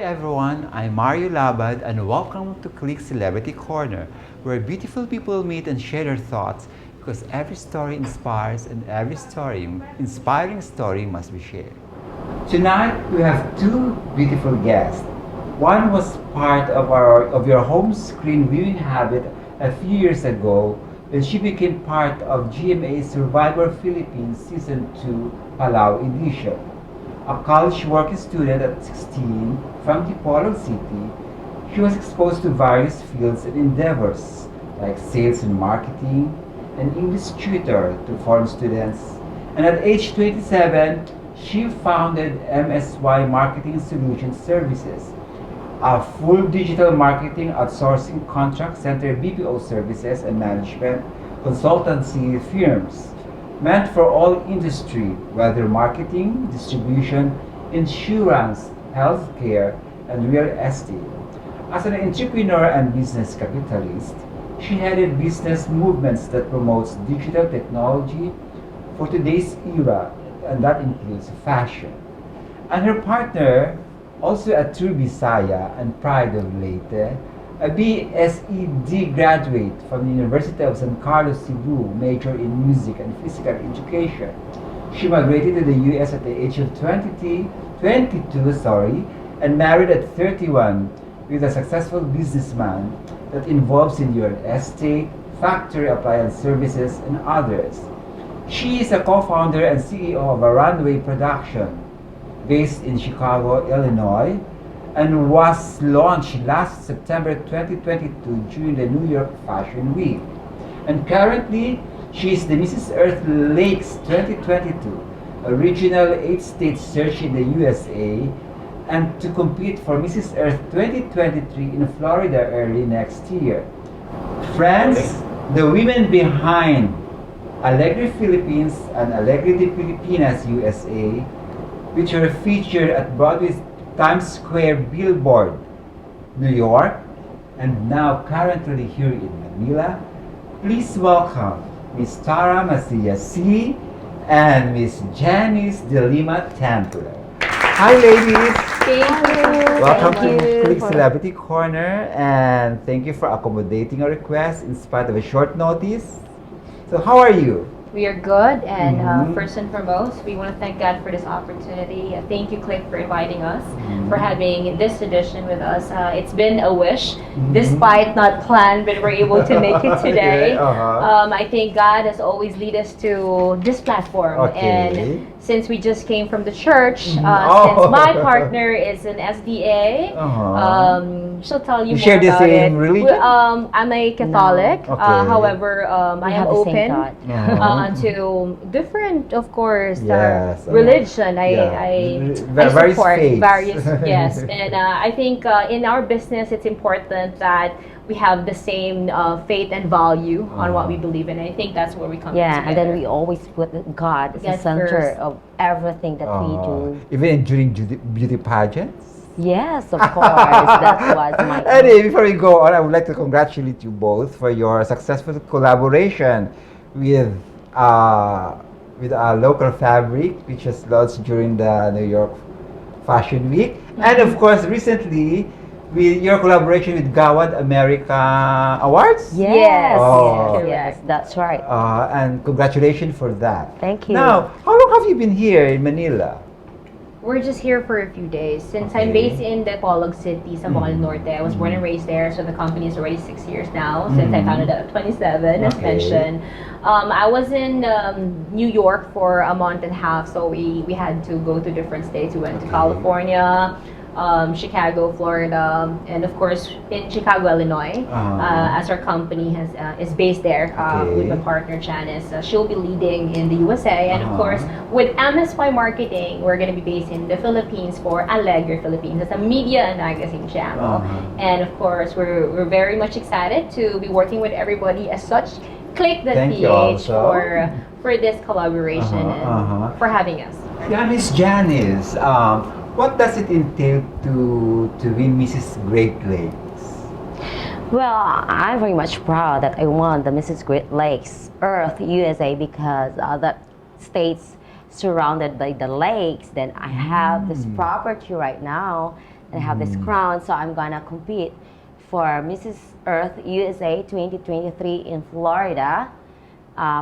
everyone, I'm Mario Labad and welcome to Click Celebrity Corner, where beautiful people meet and share their thoughts because every story inspires and every inspiring story must be shared. Tonight we have two beautiful guests. One was part of your home screen viewing habit a few years ago when she became part of GMA Survivor Philippines Season 2 Palau edition. A college working student at 16 from Dipolog City, she was exposed to various fields and endeavors like sales and marketing, an English tutor to foreign students, and at age 27, she founded MSY Marketing Solutions Services, a full digital marketing outsourcing contract center BPO services and management consultancy firms meant for all industry, whether marketing, distribution, insurance, healthcare, and real estate. As an entrepreneur and business capitalist, she headed business movements that promotes digital technology for today's era, and that includes fashion. And her partner, also a true Bisaya and pride of Leyte, a BSED graduate from the University of San Carlos, Cebu, major in music and physical education. She migrated to the US at the age of 22, and married at 31 with a successful businessman that involves in real estate, factory appliance services, and others. She is a co-founder and CEO of a runway production based in Chicago, Illinois, and was launched last September 2022 during the New York Fashion Week. And currently, she is the Mrs. Earth Lakes 2022, a regional 8-state search in the USA, and to compete for Mrs. Earth 2023 in Florida early next year. Friends, the women behind Alegre Philippines and Alegre de Filipinas USA, which are featured at Broadway's Times Square billboard, New York, and now currently here in Manila. Please welcome Miss Tara Macias and Miss Janice Delima Tentler. Hi ladies! Thank you. Welcome Thank to you. Click Celebrity Corner, and thank you for accommodating our request in spite of a short notice. So how are you? We are good, and Mhm. first and foremost, we want to thank God for this opportunity. Thank you, Click, for inviting us, for having this edition with us. It's been a wish, despite not planned, but we're able to make it today. Okay, I think God has always lead us to this platform, Okay. and since we just came from the church, Oh. since my partner is an SDA, she'll tell you You more share the about same it. religion? I'm a Catholic. No. Okay. However, I am have the same open thought. to different, of course, Yes, religion. yeah. I Various support faiths. various, yes. And I think in our business, it's important that we have the same faith and value on what we believe in. I think that's where we come Yeah, together. and then we always put God as the Yes, center first. of everything that we do. Even during beauty pageants? Yes, of course. That was my. Anyway, before we go on, I would like to congratulate you both for your successful collaboration with a local fabric which was launched during the New York Fashion Week, and of course recently with your collaboration with Gawad America Awards. Yes, Oh. yes, that's right. And congratulations for that. Thank you. Now, how long have you been here in Manila? We're just here for a few days. Since I'm Okay. based in Dipolog City, sa Bocol Norte, I was born and raised there, so the company is already 6 years now, since I founded it at 27, as Okay. mentioned. I was in New York for a month and a half, so we had to go to different states. We went to Okay. California, Chicago, Florida, and of course in Chicago, Illinois, as our company is based there with my partner Janice. She'll be leading in the USA, and of course with MSY Marketing, we're going to be based in the Philippines for Alegre Philippines. It's a media and magazine channel, and of course we're very much excited to be working with everybody as such. Thank you Klik.ph also. for this collaboration and for having us. Yeah, Miss Janice, what does it entail to win Mrs. Great Lakes? Well, I'm very much proud that I won the Mrs. Great Lakes Earth USA because that state's surrounded by the lakes. Then I have this property right now and have this crown. So I'm gonna compete for Mrs. Earth USA 2023 in Florida,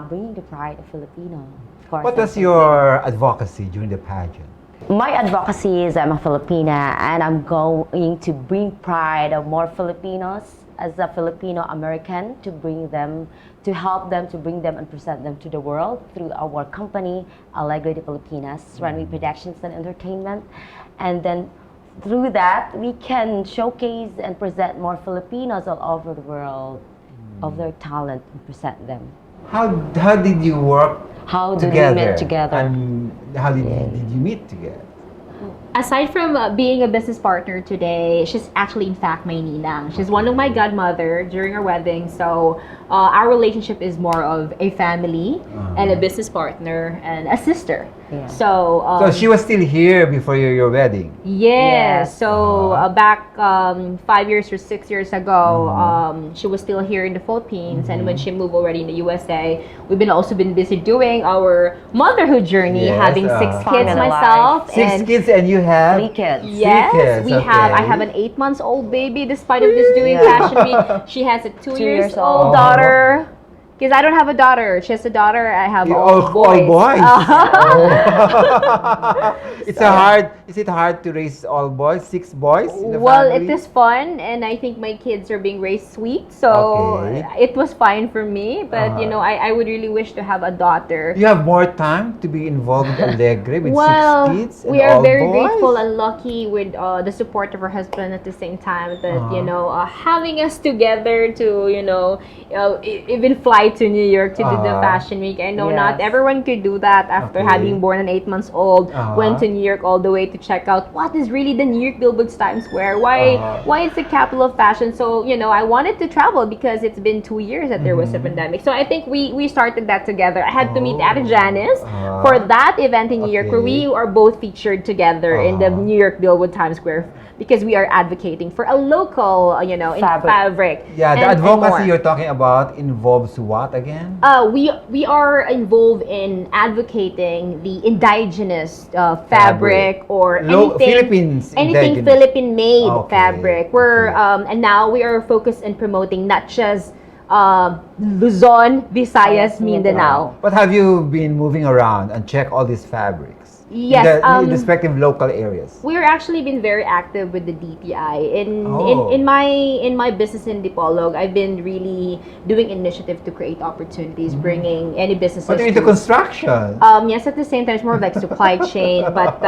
bringing the pride of Filipino. Of course, What was your advocacy during the pageant? My advocacy is I'm a Filipina and I'm going to bring pride of more Filipinos as a Filipino American to bring them, to help them, to bring them and present them to the world through our company, Alegre de Filipinas, runway productions and entertainment. And then through that, we can showcase and present more Filipinos all over the world of their talent and present them. How did you work How did together? we meet together? And how did you meet together? Aside from being a business partner today, she's actually in fact my ninang. She's one of my godmother during our wedding. So our relationship is more of a family and a business partner and a sister. Yeah. So So she was still here before your wedding. yeah. Yes. So back 5 years or 6 years ago, she was still here in the Philippines, and when she moved already in the USA, we've also been busy doing our motherhood journey, Yes, having 6 kids Family myself. Six and kids and you have 3 kids. Yes, kids, we have. I okay. have an 8-month-old baby. Despite of this doing Yeah. Fashion Week, she has a 2 years years old. old daughter. Because I don't have a daughter. She has a daughter. I have all all boys. boys. Is it hard to raise all boys, 6 boys in the Well, family? it is fun, and I think my kids are being raised sweet, so Okay. it was fine for me. But you know, I would really wish to have a daughter. You have more time to be involved with Alegre with Well, 6 kids and we are all very boys? grateful and lucky with the support of her husband at the same time that you know having us together to even fly to New York to do the Fashion Week. I know not Yes. everyone could do that after Okay. having born an 8 months old. Went to New York all the way to check out what is really the New York Billboard's Times Square. Why it's the capital of fashion. So I wanted to travel because it's been 2 years that there was a pandemic. So I think we started that together. I had to meet Ate Janice for that event in New York where we are both featured together in the New York Billboard Times Square because we are advocating for a local, in fabric. Yeah, the and advocacy more. you're talking about involves what again? We are involved in advocating the indigenous fabric or Philippines anything indigenous. Philippine made Okay, fabric. We're and now we are focused in promoting not just Luzon, Visayas, Mindanao. But have you been moving around and check all these fabrics? Yes, In the respective local areas. We're actually been very active with the DTI Oh. in my business in Dipolog. I've been really doing initiative to create opportunities, bringing any businesses. But you're into to- construction. Yes, at the same time, it's more of like supply chain. But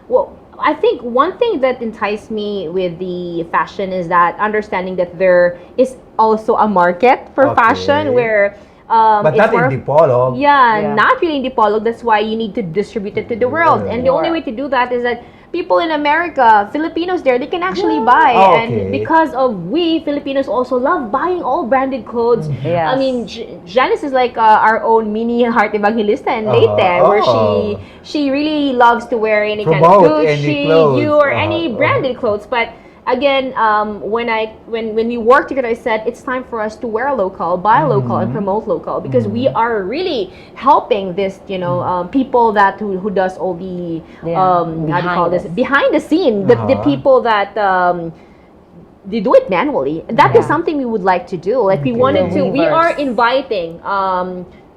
well, I think one thing that enticed me with the fashion is that understanding that there is also a market for Okay. fashion where. But it's not more in of- Dipolog. Yeah, not really in Dipolog. That's why you need to distribute it to the world. And the only way to do that is that people in America, Filipinos there, they can actually buy. Oh, And okay. because of we Filipinos also love buying all branded clothes. Yes. I mean, Janice is like our own mini heart evangelista in Leyte, where she really loves to wear any kind of Promote any Gucci, clothes. or any branded clothes. But again, when we work together, I said it's time for us to wear local, buy local, and promote local because we are really helping this, people that who does all the how do you call this behind the scene, the people that. They do it manually. That is something we would like to do. Like we wanted to. We are inviting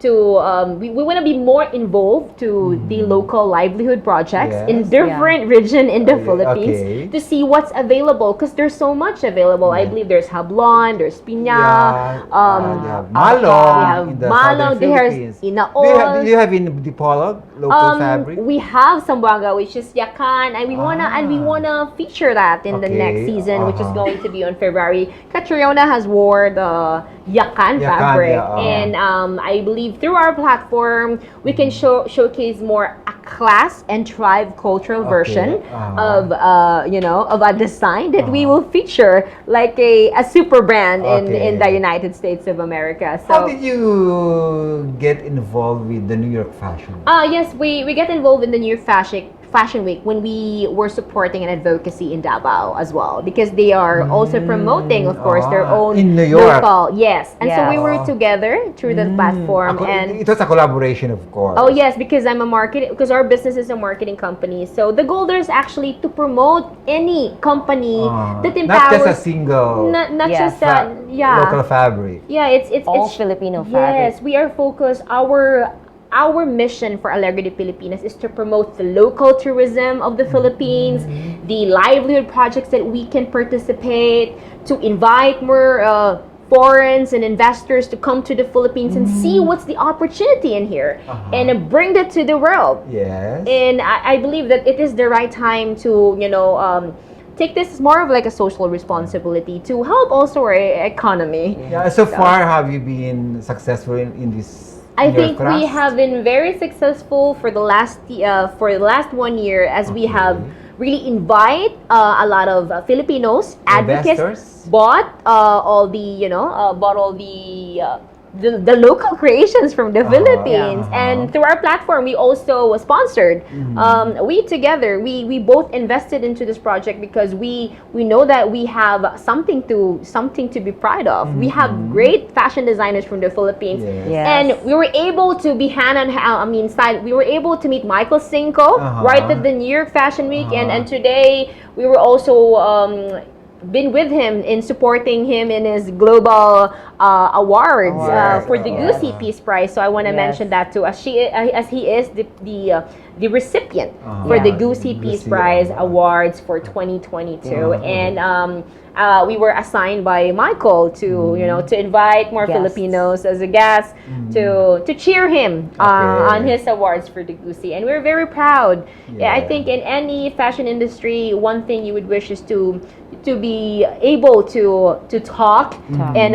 we want to be more involved to the local livelihood projects in Yes. different region in the Philippines okay. to see what's available because there's so much available. I believe there's Hablon, there's Piña, they have Malong. we have in the Malong, southern there's Philippines. Inaol. Do you have in Dipolog local fabric? We have Zamboanga, which is Yakan, and we wanna feature that in the Okay, next season, which is going to be on February. Catriona has wore the Yakan fabric, and I believe through our platform we can showcase more a class and tribe cultural version of of a design that we will feature like a super brand in the United States of America. So How did you get involved with the New York fashion? yes, we get involved in the New York Fashion Week when we were supporting an advocacy in Davao as well, because they are also promoting, of course, their own in New York. local. Yes, and so we Yes. were together through the platform, and It was a collaboration, of course. oh yes, because because our business is a marketing company. So the goal there is actually to promote any company that Not empowers. just a single Not Yes. just local fabric. yeah, it's All it's Filipino yes, fabric. we are focused. Our mission for Alegre de Pilipinas is to promote the local tourism of the Philippines, the livelihood projects that we can participate, to invite more foreigners and investors to come to the Philippines and see what's the opportunity in here, and bring that to the world. Yes. And I believe that it is the right time to, take this as more of like a social responsibility to help also our economy. Yeah, so far, have you been successful in this? I in your think we craft? have been very successful for the last 1 year, as we have really invite a lot of Filipinos advocates, Investors? bought all the the local creations from the Philippines, and through our platform we also sponsored. We together we both invested into this project because we know that we have something to be proud of. We have great fashion designers from the Philippines, Yes. Yes. and we were able to be we were able to meet Michael Cinco right at the New York Fashion Week, and today we were also been with him in supporting him in his global awards for the Yes. Goosey Peace Prize. So I want to Yes. mention that too, as he is the recipient for the Goosey Peace Goosey, Prize Awards for 2022, and we were assigned by Michael to to invite more Guests. Filipinos as a guest to cheer him on his awards for the Goosey, and we're very proud. Yeah, I Yeah. think in any fashion industry, one thing you would wish is to be able to talk and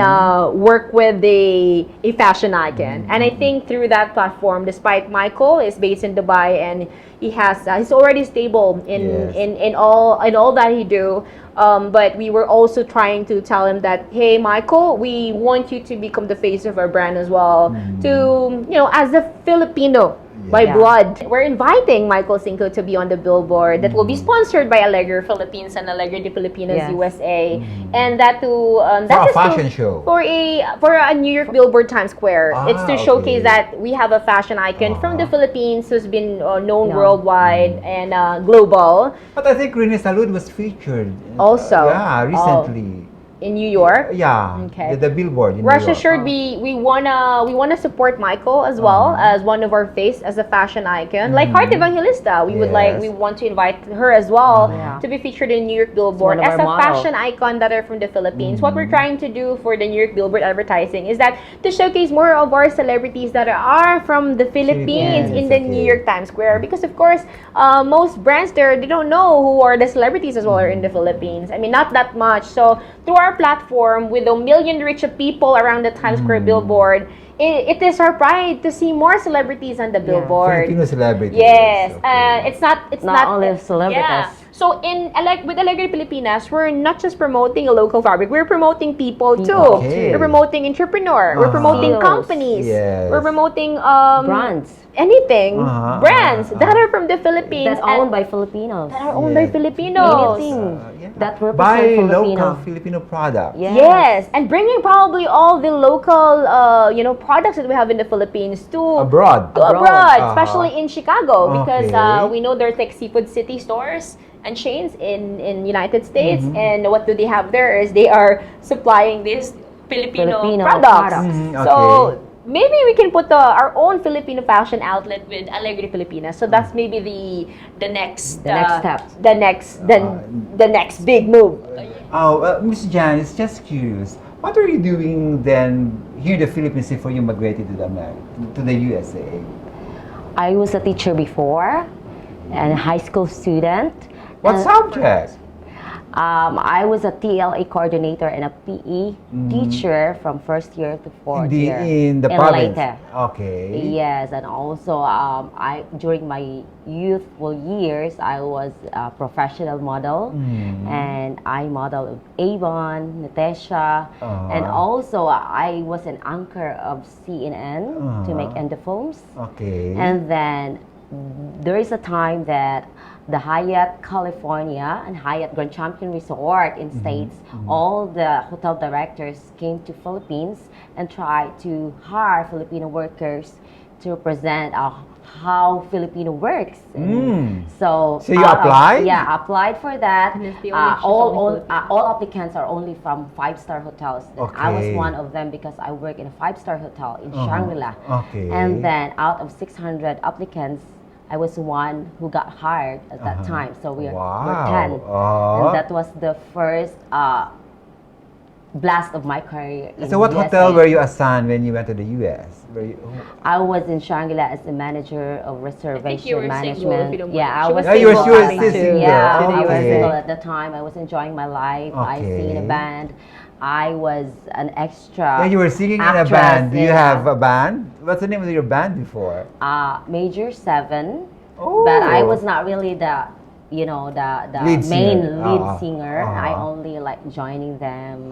work with a fashion icon. And I think through that platform, despite Michael is based in Dubai and he's already stable in all that he do. But we were also trying to tell him that, hey, Michael, we want you to become the face of our brand as well. To as a Filipino by Yeah. blood, we're inviting Michael Cinco to be on the billboard that will be sponsored by Alegre Philippines and Alegre de Pilipinas Yes. USA, and that to For a fashion show. for a New York billboard Times Square. It's to showcase okay. that we have a fashion icon from the Philippines who's been known Yeah. worldwide and global. But I think Rene Salud was featured. Also. Yeah, recently. In New York. Yeah. Okay. The billboard in Rest New York. assured, we wanna support Michael as well as one of our face as a fashion icon, like Heart Evangelista. We Yes. want to invite her as well Yeah. to be featured in New York billboard one of as our a model. fashion icon that are from the Philippines. What we're trying to do for the New York billboard advertising is that to showcase more of our celebrities that are from the Philippines in the New York Times Square, because of course most brands there, they don't know who are the celebrities as well are in the Philippines. I mean, not that much. So through our platform, with a million reach of people around the Times Square billboard, it is our pride to see more celebrities on the billboard. Filipino celebrities. Yes, Okay. it's not only celebrities. Yeah. So with Alegre Pilipinas, we're not just promoting a local fabric. We're promoting people too. Okay. We're promoting entrepreneur. We're promoting CEOs. companies. Yes. We're promoting Brands anything, brands that are from the Philippines that owned by Filipinos. that are owned by Filipinos. Anything yeah. that represent Buy Filipino. local Filipino products. Yes, and bringing probably all the local, products that we have in the Philippines to Abroad. abroad, Uh-huh. especially in Chicago, because Okay. we know there's like Seafood City stores and chains in United States, and what do they have there is they are supplying these Filipino products. So maybe we can put our own Filipino fashion outlet with Alegre Filipinas. So that's maybe the next step. the next big move. Miss Janice, just curious. What are you doing then here in the Philippines before you migrated to the USA? I was a teacher before and a high school student. What And, subject? I was a TLA coordinator and a PE teacher from first year to fourth year. In the province? Leyte. Okay. Yes, and also I during my youthful years I was a professional model, and I modeled Avon, Natasha, and also I was an anchor of CNN to make endophones. Okay. And then there is a time that the Hyatt California and Hyatt Grand Champion Resort in States, all the hotel directors came to Philippines and tried to hire Filipino workers to represent how Filipino works. So you applied? Yeah, I applied for that. And it's the only choice only All applicants are only from 5-star hotels. And I was Okay. one of them because I work in a 5-star hotel in Shangri-La. Okay. And then out of 600 applicants, I was one who got hired at that time. So we're 10. And that was the first blast of my career in So what USA. hotel were you assigned when you went to the US? I was in Shangri-La as the manager of reservation you were management. single, if you don't mind. Yeah, I She was was you were single at the still time. single. Yeah, I was Okay. single at the time. I was enjoying my life. I sing in a Okay. band. I was an extra. Yeah, you were singing in a actress band. Do you in, have a band? What's the name of your band before? Major 7? Oh. But I was not really the Lead main singer. lead singer. I Uh-huh. only like joining them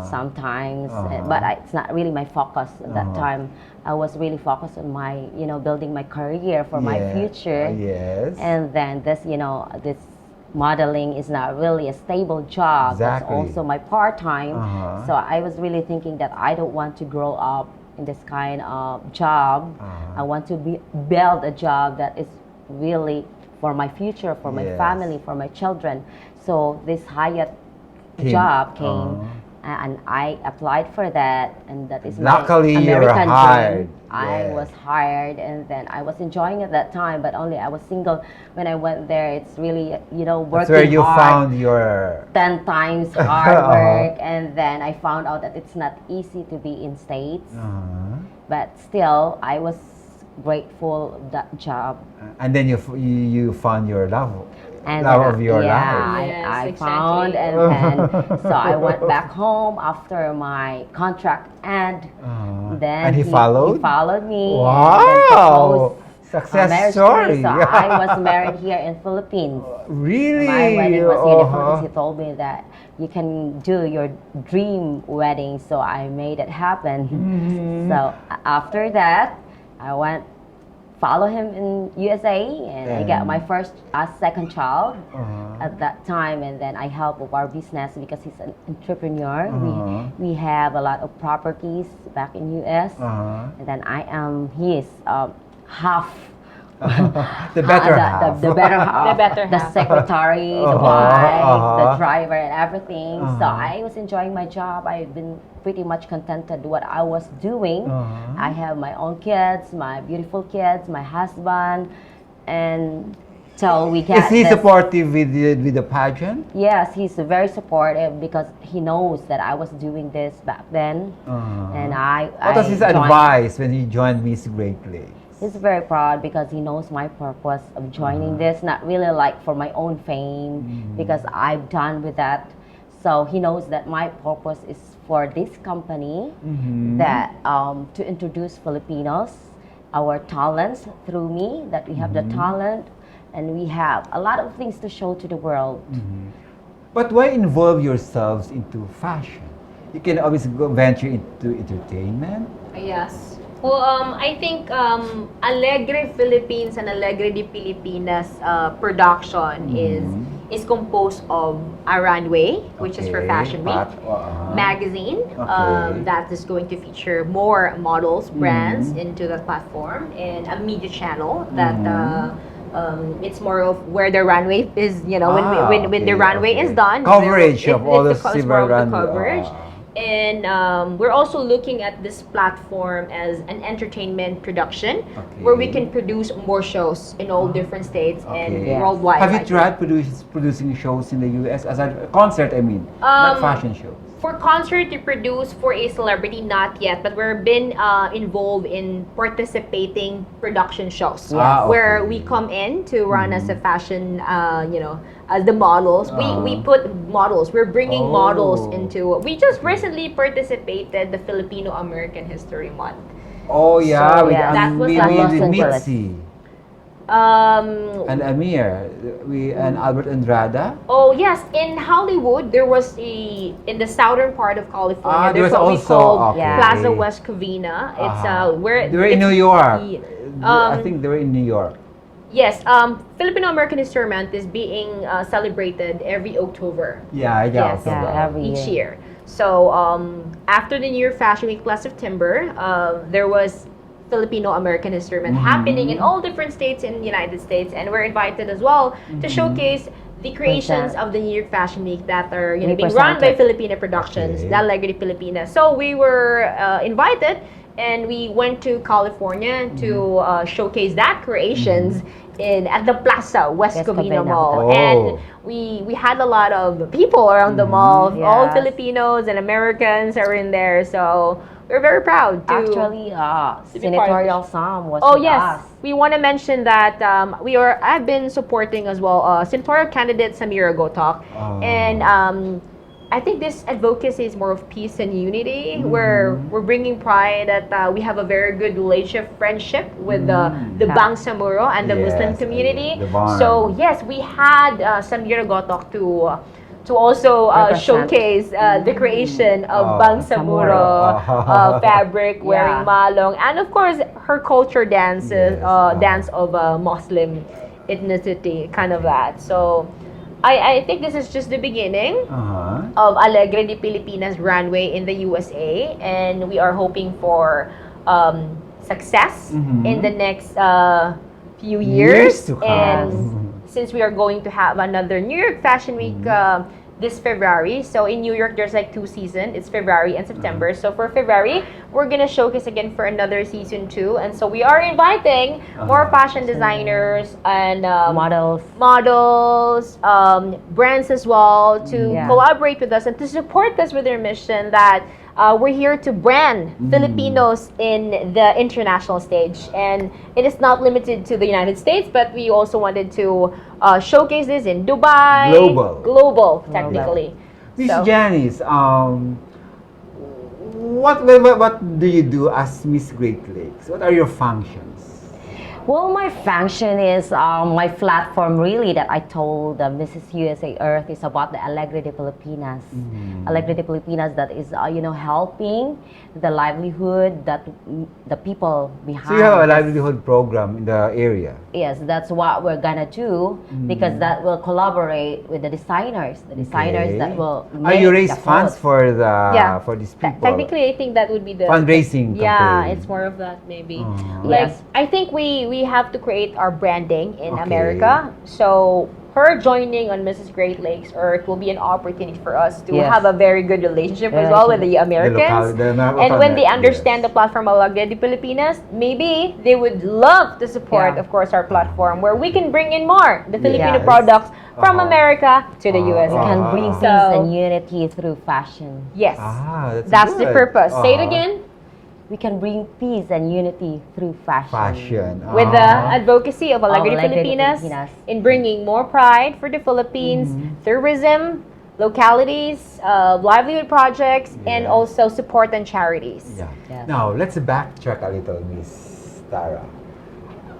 sometimes, Uh-huh. but it's not really my focus at that time. I was really focused on my, building my career for my Yeah. future. Yes. And then this modeling is not really a stable job. Exactly. That's also my part-time. Uh-huh. So I was really thinking that I don't want to grow up in this kind of job. I want to build a job that is really for my future, for my Yes. family, for my children. So this Hyatt Came. job came, and I applied for that, and that is Luckily, my you were American hired. dream. I Yes. was hired, and then I was enjoying it that time, but only I was single when I went there. It's really, working That's where you hard. found your 10 times hard work, and then I found out that it's not easy to be in States, but still I was grateful of that job. and then you found your love And love then of your yeah, life. Yes, I exactly. found, and then so I went back home after my contract end. Then And he followed? He followed me. Wow! And then proposed a Success marriage to story. me. So I was married here in Philippines. Really? My wedding was here in the Philippines. Uh-huh. He told me that you can do your dream wedding, so I made it happen. So after that, I went follow him in USA, and I got my second child at that time, and then I help with our business because he's an entrepreneur. We have a lot of properties back in US, and then I am his half. The better half. The better half. The better The half. secretary, the wife, the driver, and everything. So I was enjoying my job. I've been pretty much contented with what I was doing. I have my own kids, my beautiful kids, my husband, and so we get. Is he this- supportive with the pageant? Yes, he's very supportive because he knows that I was doing this back then, and What was his advice when he joined Miss Great Place? He's very proud because he knows my purpose of joining this, not really like for my own fame, because I've done with that. So he knows that my purpose is for this company, that to introduce Filipinos, our talents through me, that we have the talent, and we have a lot of things to show to the world. But why involve yourselves into fashion? You can always venture into entertainment. Yes. Well, I think Alegre Philippines and Alegre de Pilipinas production is composed of a runway, which is for Fashion Week, magazine that is going to feature more models, brands into the platform, and a media channel that it's more of where the runway is, when the runway is done. Coverage of all the it's more silver of the runway. coverage. And we're also looking at this platform as an entertainment production where we can produce more shows in all different states and Yes. worldwide. Have you tried producing shows in the US as a concert? I mean, not fashion shows. For concert to produce for a celebrity, not yet, but we've been involved in participating production shows where we come in to run as a fashion, as the models. We put models. We're bringing models into. We just recently participated the Filipino American History Month. Oh yeah, So, with, yeah, that was with, at with, Los with Angeles. Mitzi Um, and Amir, and Albert Andrada. Oh yes, in Hollywood there was in the southern part of California. There there's was what we also call okay. Plaza West Covina. It's where They were in it's- New York. Yeah. I think they were in New York. Yes, Filipino-American History Month is being celebrated every October. Yeah, Yes, every each year. year. So after the New York Fashion Week last September, there was Filipino-American History Month happening in all different states in the United States, and we're invited as well to showcase the creations of the New York Fashion Week that are being run by Filipino Productions, Okay. the Alegre Pilipinas. So we were invited, and we went to California to showcase that creations at the Plaza, West West Covina Covina. Mall. Oh. And we had a lot of people around the mall, all Yes. Filipinos and Americans are in there. So we're very proud to Actually, be part of senatorial Sam was Oh with yes, us. we want to mention that I've been supporting as well senatorial candidate Amir talk, and I think this advocacy is more of peace and unity. Where we're bringing pride that we have a very good relationship, friendship with the Bangsamoro and the Muslim Yes, community. the bond. So yes, we had Samir Gotok to also Represent. showcase the creation of Oh, Bangsamoro Samuro. fabric, wearing malong, and of course her culture dances, Yes, dance of Muslim ethnicity, kind of that. So I think this is just the beginning of Alegre de Pilipinas runway in the USA, and we are hoping for success in the next few years. to come. And since we are going to have another New York Fashion Week this February, so in New York there's like 2 seasons. It's February and September. So for February, we're gonna showcase again for another season 2, and so we are inviting more fashion designers and models, brands as well to collaborate with us and to support us with their mission that we're here to brand Filipinos in the international stage. And it is not limited to the United States, but we also wanted to showcase this in Dubai. Global, technically. Miss So- Janice, what do you do as Miss Great Lakes? What are your functions? Well, my function is my platform really that I told Mrs. USA Earth is about the Alegre de Pilipinas. Alegre de Pilipinas that is, helping the livelihood that the people behind. So you have a this- livelihood program in the area. Yes, that's what we're gonna do because that will collaborate with the designers. The designers that will make you raise the funds clothes. for these people. Technically, I think that would be the Fundraising Yeah, campaign. it's more of that maybe. Oh. Like Yes. I think we have to create our branding in Okay. America. So her joining on Mrs. Great Lakes Earth will be an opportunity for us to Yes. have a very good relationship as well with the Americans. And when they understand the platform Alegre de Pilipinas, maybe they would love to support, of course, our platform where we can bring in more the Filipino Yes. products from America to the US. We can bring peace So- and unity through fashion. Yes, That's the good. purpose. Say it again. We can bring peace and unity through fashion. With the advocacy of Alegre de Alegre de Pilipinas Pilipinas. in bringing more pride for the Philippines, tourism, localities, livelihood projects, and Yes. also support and charities. Yeah. Yes. Now, let's backtrack a little, Miss Tara.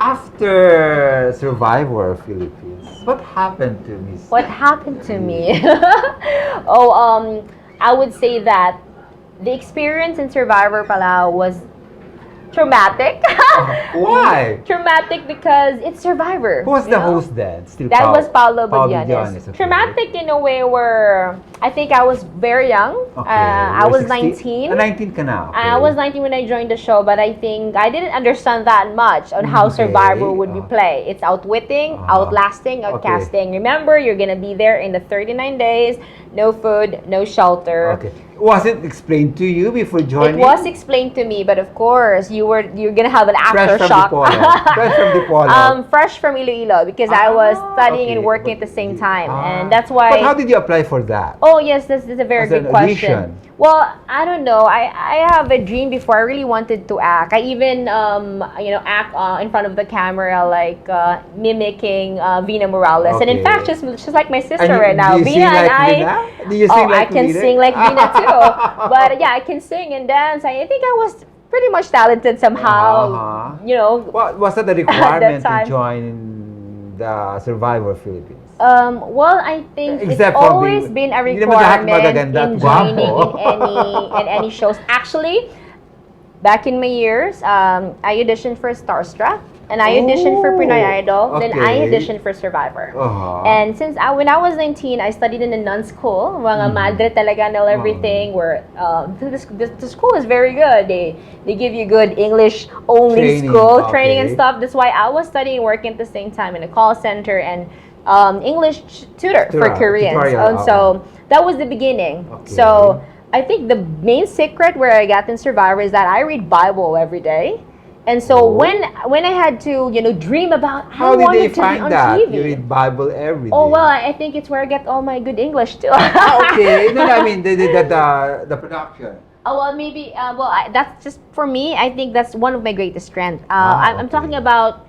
After Survivor Philippines, what happened to Miss? What happened to me? I would say that the experience in Survivor Palau was traumatic. Why? Traumatic because it's Survivor. Who was you the know? host then? Still That was Paolo Paolo Badianes. Badianes, okay. Traumatic in a way where I think I was very young. Okay. I You're was 16 19. 19 ka na. Okay. I was 19 when I joined the show, but I think I didn't understand that much on how Okay. Survivor would be played. It's outwitting, outlasting, outcasting. Remember, you're gonna be there in the 39 days, no food, no shelter. Okay. Was it explained to you before It joining? was explained to me, but of course, you're gonna have an Fresh from aftershock. Dipolo. Fresh from Dipolo. Fresh from Iloilo because I was studying and okay. working at the same time, Ah. and that's why. But how did you apply for that? Oh yes, this is a very As good an question. audition? Well, I don't know. I have a dream before. I really wanted to act. I even act in front of the camera, like mimicking Vina Morales. And in Okay. fact, she's like my sister And right now. do you Vina sing and like I. Vina? Do you sing like I can Vina? sing like Vina too. But yeah, I can sing and dance. I think I was pretty much talented somehow. What was that the requirement to time. join the Survivor Philippines? Well, I think Except it's for always being- been a hindi naman lahat requirement magaganda at in joining gwapo. in any shows. Actually, back in my years, I auditioned for Starstruck. and I auditioned for Pinoy Idol. Then I okay. auditioned for Survivor. Uh-huh. And when I was 19, I studied in a nun school. Mga madre talaga and everything. Where the school is very good. They give you good English only Training, school training and okay. stuff. That's why I was studying and working at the same time in a call center and English tutor for Koreans. Tutorial, And so that was the beginning. Okay. So I think the main secret where I got in Survivor is that I read Bible every day. And so when I had to, dream about How I did they wanted to be find on that? TV. You read Bible every day. Oh, well, I think it's where I get all my good English too. Okay. No, I mean the production. Oh, well, maybe, that's just for me. I think that's one of my greatest strengths. I'm Okay. talking about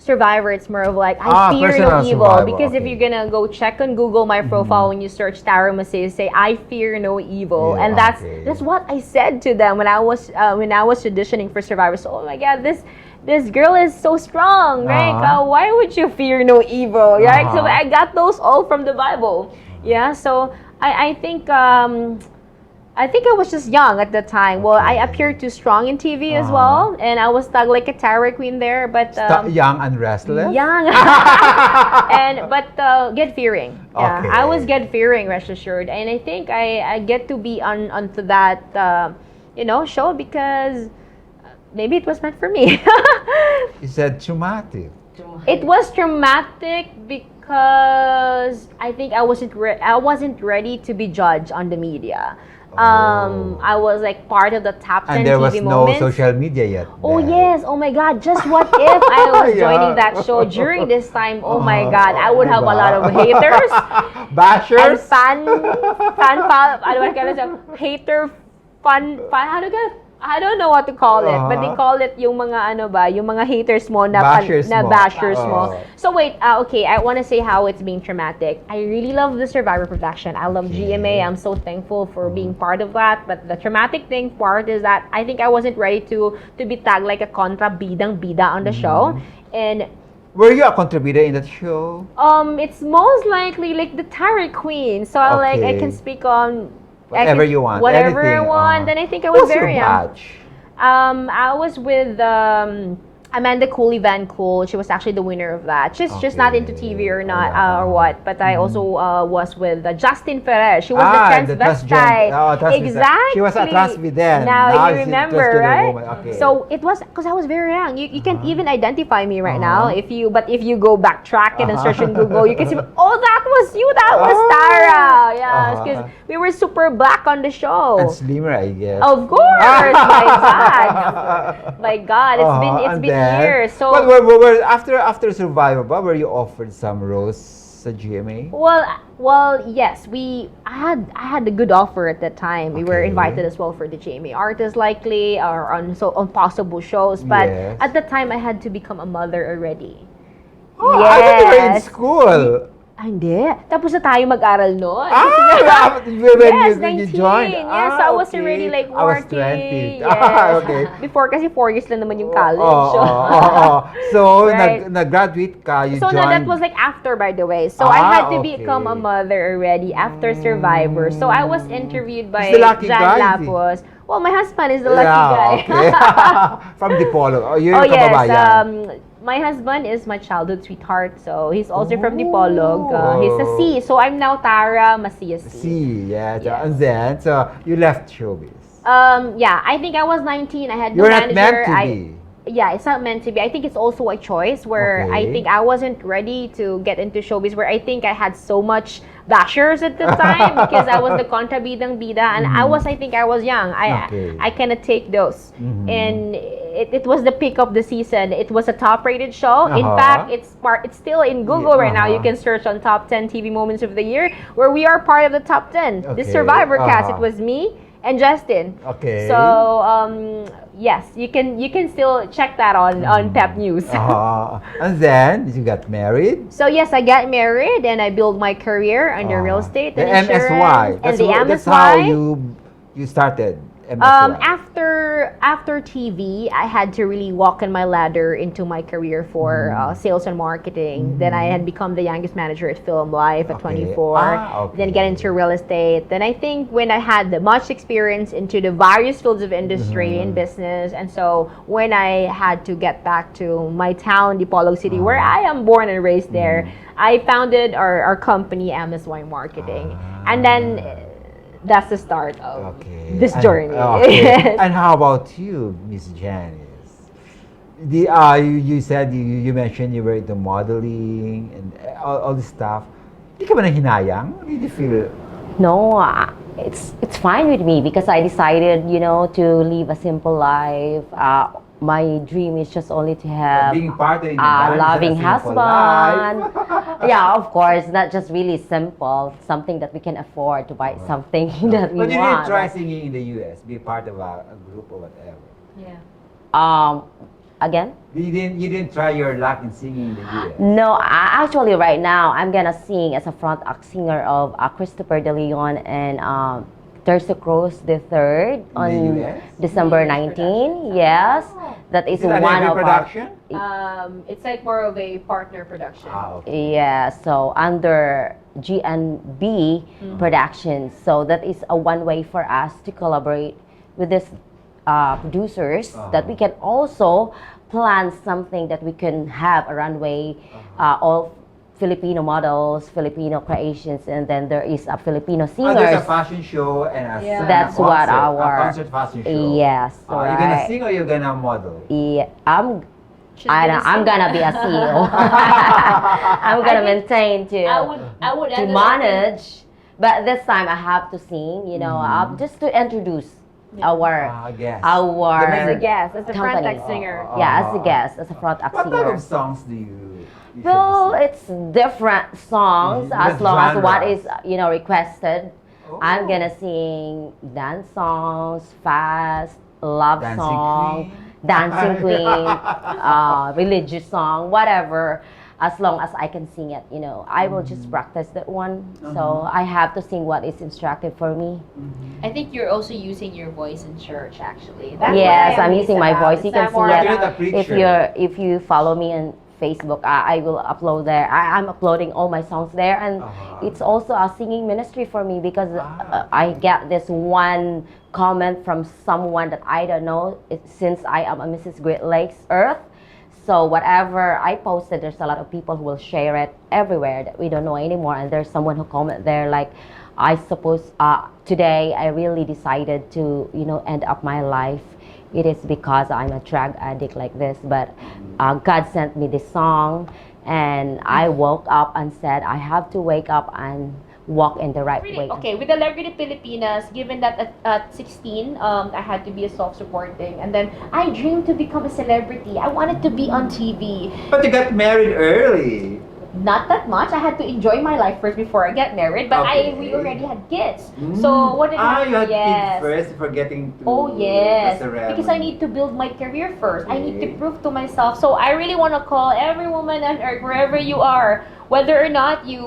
Survivor. It's more of like, I fear no personal evil. survival, Because if okay. you're gonna go check on Google my profile, when you search Tara Macias, say, I fear no evil. Yeah, And that's okay. what I said to them when I was auditioning for Survivor. So, oh my God, this girl is so strong, right? Why would you fear no evil, right? So I got those all from the Bible. Yeah, so I think I was just young at the time. Well, I appeared too strong in TV as well, and I was tagged like a Tara Queen there, but Young and restless. young but God fearing. Yeah, Okay. I was God fearing, rest assured, and I think I get to be onto that show because maybe it was meant for me. You said traumatic. It was traumatic because I think I wasn't ready to be judged on the media. I was like part of the top 10 And there was TV no moments. social media yet. Oh then. yes, oh my God, just what if I was Yeah. joining that show during this time? Oh my God, I would have a lot of haters and Bashers. hater I don't know what to call it, but they call it yung mga yung mga haters mo na Bashers mo. bashers mo. Oh. So wait, okay, I want to say how it's being traumatic. I really love the Survivor production. I love GMA. I'm so thankful for being part of that. But the traumatic thing part is that I think I wasn't ready to be tagged like a kontra bidang bida on the show. And Were you a contributor in that show? it's most likely like the Tara Queen. So I Okay. can speak on Whatever you want. Whatever anything. I want. Then I think I was What's very your young. batch? I was with Amanda Cooley Van Cool. She was actually the winner of that. She's just not into TV or not or what. But I also was with Justin Ferrer. She was the transvestite. Exactly. She was a transvestite. Now you she's a remember, transgender right? woman. Okay. So it was because I was very young. You can't even identify me right now. If you go backtrack and search on Google, you can see. Oh, that was you. That was Tara. Yeah, because we were super black on the show. And slimmer, I guess. Of course, my God, my God, it's been years. So after Survivor, were you offered some roles sa GMA? well, yes, I had a good offer at that time. We were Okay. invited as well for the GMA artists likely or on possible shows, but Yes. at the time I had to become a mother already. Oh, I thought you were in school. Hindi. Tapos na tayo mag-aral noon. When you joined. Yes, so I was already like working. I was 20. Yes. Okay. Before kasi 4 years lang naman yung college. So, Right. nag-graduate ka, you So joined. no, that was like after, by the way. So I had to Okay. become a mother already after Survivor. So I was interviewed by He's the lucky Jan guy, Lapos. Well, my husband is the lucky guy. Okay. From Dipolo. You're Oh yes, kababayan. my husband is my childhood sweetheart. So he's also from Dipolog. He's a C. So I'm now Tara Macias C. See, yes. Yes. And then, so you left showbiz. Yeah, I think I was 19. I had no You're not manager. meant to be. Yeah, it's not meant to be. I think it's also a choice where I Okay. think I wasn't ready to get into showbiz, where I think I had so much bashers at the time because I was the kontrabidang bida and I think I was young. Okay. I cannot take those. And it was the peak of the season. It was a top rated show. In fact, it's still in Google right now. You can search on top 10 TV moments of the year where we are part of the top 10. This Okay. Survivor cast, it was me and Justin. Okay. So yes, you can still check that on Pep News. And then you got married. So yes, I got married and I built my career under real estate The and insurance. MSY. And the That's MSY. how you started. After TV, I had to really walk in my ladder into my career for sales and marketing. Then I had become the youngest manager at Film Life at 24. Then get into real estate. Then I think when I had the much experience into the various fields of industry and business, and so when I had to get back to my town, Dipolog City, where I am born and raised there, I founded our company, MSY Marketing, and then that's the start of this journey. Yes. And how about you, Miss Janice? You said you mentioned you were into modeling and all this stuff. Di ka ba nahinayang? Did you feel? No, it's fine with me because I decided, to live a simple life. My dream is just only to have being part of a loving husband. Yeah, of course, not just really simple, something that we can afford to buy something that we want. But you didn't try singing in the US, be part of a group or whatever. Yeah. Again? You didn't try your luck in singing in the US. No, actually, right now I'm gonna sing as a front act singer of Christopher De Leon and Tercer Cross the Third on December 19. Yes, that is one of production. It's like more of a partner production. Yeah, so under GNB Productions. So that is a one way for us to collaborate with this producers that we can also plan something that we can have a runway all Filipino models, Filipino creations, and then there is a Filipino singers. There's a fashion show and that's a what a concert fashion show. Yes, right. You're gonna sing or you're gonna model? Yeah, I'm gonna be a CEO. I'm gonna maintain I would to manage, but this time I have to sing. Just to introduce our guest. As a guest, as a front company. act singer. Yeah, as a guest, as a front act What singer. type of songs do you Well, it's different songs as long as what is requested. I'm gonna sing dance songs, fast, love song, dancing queen, religious song, whatever. As long as I can sing it, I will just practice that one. So I have to sing what is instructed for me. I think you're also using your voice in church, actually. Yes, I'm using my voice. You can see it You're if you follow me on Facebook. I will upload there. I'm uploading all my songs there, and it's also a singing ministry for me because I get this one comment from someone that I don't know since I am a Mrs. Great Lakes Earth. So whatever I posted, there's a lot of people who will share it everywhere that we don't know anymore, and there's someone who comment there like, I suppose today I really decided to end up my life. It is because I'm a drug addict like this, but God sent me this song, and I woke up and said, I have to wake up and walk in the right way. Okay, with Alegre de Pilipinas, given that at 16, I had to be a self-supporting, and then I dreamed to become a celebrity. I wanted to be on TV. But you got married early. Not that much. I had to enjoy my life first before I get married, but we already had kids. So what did I you had kids first before getting to because I need to build my career first. I need to prove to myself. So I really want to call every woman on earth, wherever you are, whether or not you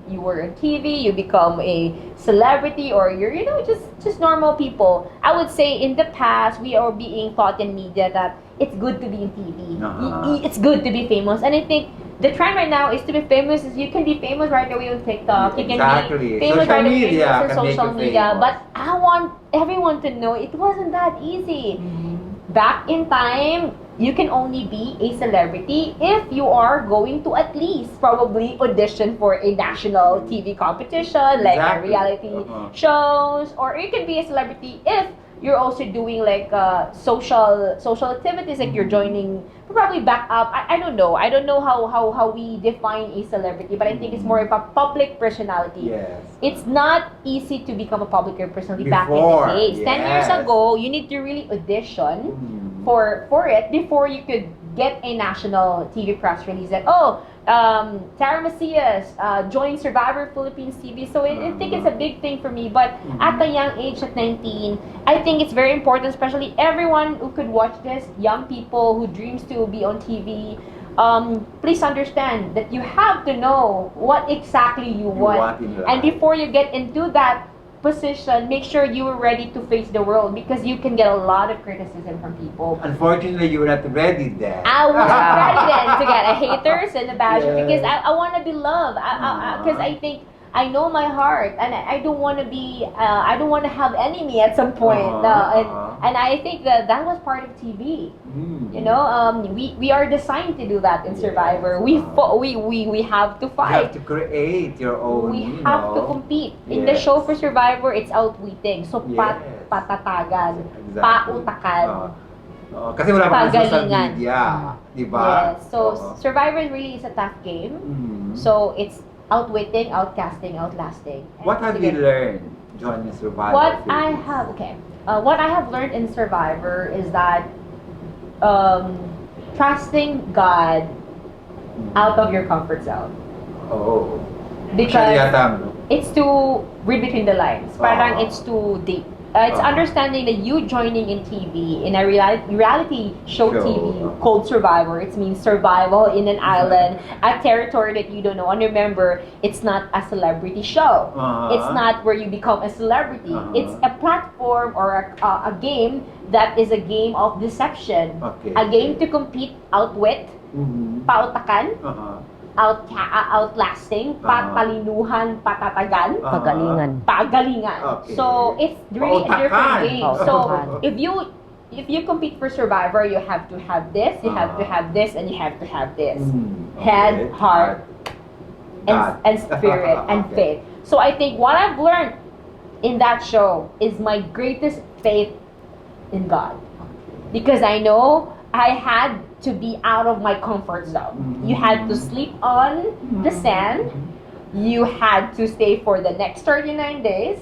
were on TV, you become a celebrity, or you're just normal people. I would say in the past we are being taught in media that it's good to be in TV. It's good to be famous, and I think the trend right now is to be famous. You can be famous right away on TikTok. You can be famous right away on social media. But I want everyone to know it wasn't that easy. Back in time, you can only be a celebrity if you are going to at least probably audition for a national TV competition, like a reality shows, or you can be a celebrity if you're also doing like social activities, like you're joining probably back up. I don't know how we define a celebrity, but I think it's more of a public personality. It's not easy to become a public personality back in the days. 10 years ago, you need to really audition for it before you could get a national TV press release that Tara Macias joined Survivor Philippines TV. So I think it's a big thing for me. But at the young age of 19, I think it's very important, especially everyone who could watch this, young people who dreams to be on TV. Please understand that you have to know what exactly you want. And before you get into that position, make sure you are ready to face the world because you can get a lot of criticism from people. Unfortunately, you were not ready then. I was ready then to get a haters and a basher Yes. because I want to be loved. Because I think I know my heart and I don't want to be I don't want to have enemy at some point. And I think that was part of TV. You know, we are designed to do that in Survivor. We have to You fight. have to create your own. We you have to know. compete. In the Yes. show for Survivor, it's outwitting. So Yes. patatagan, Exactly. pautakan. Kasi wala pa social Pagalingan. media, di ba? Yes. So Survivor really is a tough game. So it's outwitting, outcasting, outlasting. And What have you learned joining Survivor? What I Philippines? have what I have learned in Survivor is that trusting God out of your comfort zone. Oh. Because Masyado it's too read between the lines. Parang Ah. it's too deep. It's Ah. understanding that you joining in TV, in a reality show TV called Survivor. It means survival in an island, a territory that you don't know. And remember, it's not a celebrity show. It's not where you become a celebrity. It's a platform or a game that is a game of deception. Okay. A game to compete, outwit, pautakan, outlasting, patalinuhan, patatagan, pagalingan. Okay. So it's really a different Pautakan. game. So if you compete for Survivor, you have to have this, you have to have this, and you have to have this. Head, heart, and spirit and faith. So I think what I've learned in that show is my greatest faith in God. Because I know I had to be out of my comfort zone. You had to sleep on the sand. You had to stay for the next 39 days,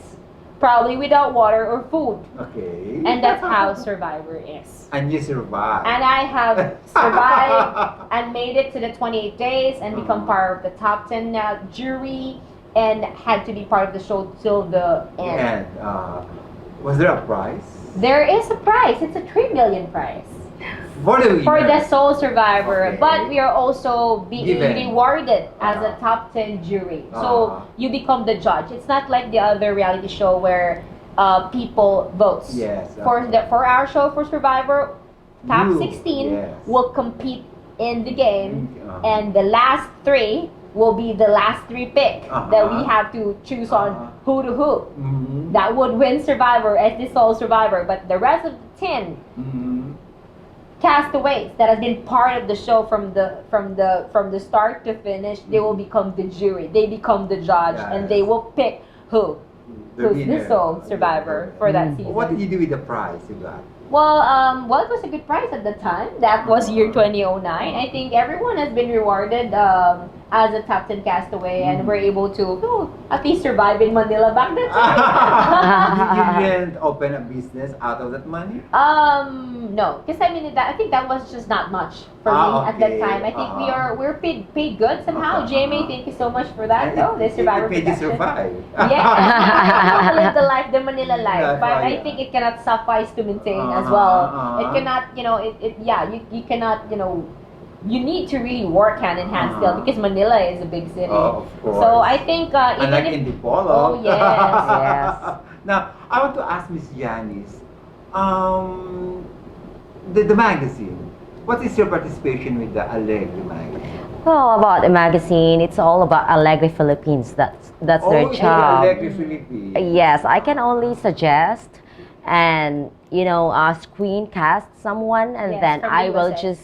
probably without water or food. Okay. And that's how Survivor is. And you survived. And I have survived and made it to the 28 days and become part of the top 10 jury and had to be part of the show till the end. And was there a prize? There is a prize. It's a 3 million prize. For the winner. For the sole survivor, Okay. but we are also being Given. rewarded as a top 10 jury. So you become the judge. It's not like the other reality show where people votes. Yes. For our show for Survivor, top You, 16 yes. will compete in the game, Uh-huh. and the last 3 will be the last 3 pick that we have to choose on who to who. That would win Survivor as the sole survivor, but the rest of the 10 castaways that has been part of the show from the start to finish, they will become the jury. They become the judge, and they will pick who's the sole survivor for that season. What did you do with the prize you got? Well, it was a good price at the time. That was year 2009. I think everyone has been rewarded as a top 10 castaway, and we're able to at least survive in Manila back then. You didn't open a business out of that money? No, because I mean I think that was just not much for me at that time. I think we're paid good somehow. JMA, thank you so much for that. The Survivor paid you production. survive. Yeah, I live the life, the Manila life, but I yeah. think it cannot suffice to maintain as well. It cannot, you cannot, you need to really work hand in hand still because Manila is a big city. Of course. So I think even Unlike if, in the polo. oh yes, Yes. Now, I want to ask Miss Janice, the magazine. What is your participation with the Alegre magazine? Well, about the magazine, it's all about Alegre Philippines. That's their job. Alegre Philippines. Yes, I can only suggest and screencast someone, and Yes, then from the I will USA. just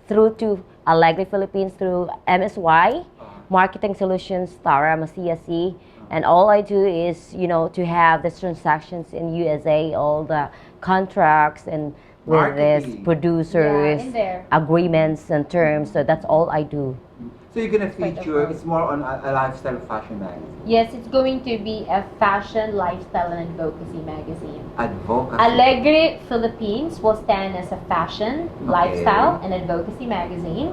through to Alegre Philippines through MSY, Marketing Solutions, Tara Macias, and all I do is to have these transactions in USA, all the contracts and with these Marketing. producers, Yeah, in there. agreements and terms. So that's all I do. So you're gonna Quite a feature, lot. it's more on a lifestyle fashion magazine. yes, it's going to be a fashion, lifestyle, and advocacy magazine. Advocacy. Alegre Philippines will stand as a fashion, lifestyle, and advocacy magazine.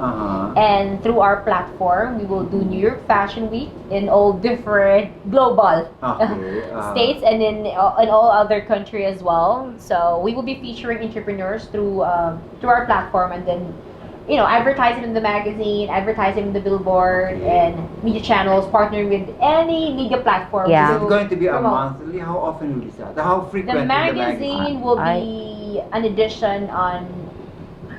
And through our platform, we will do New York Fashion Week in all different global states and in all other country as well. So we will be featuring entrepreneurs through our platform, and then advertising in the magazine, advertising in the billboard, and media channels, partnering with any media platform. Yeah. Is it going to be a promote. monthly? How often will this out? How frequent The in magazine will be an edition on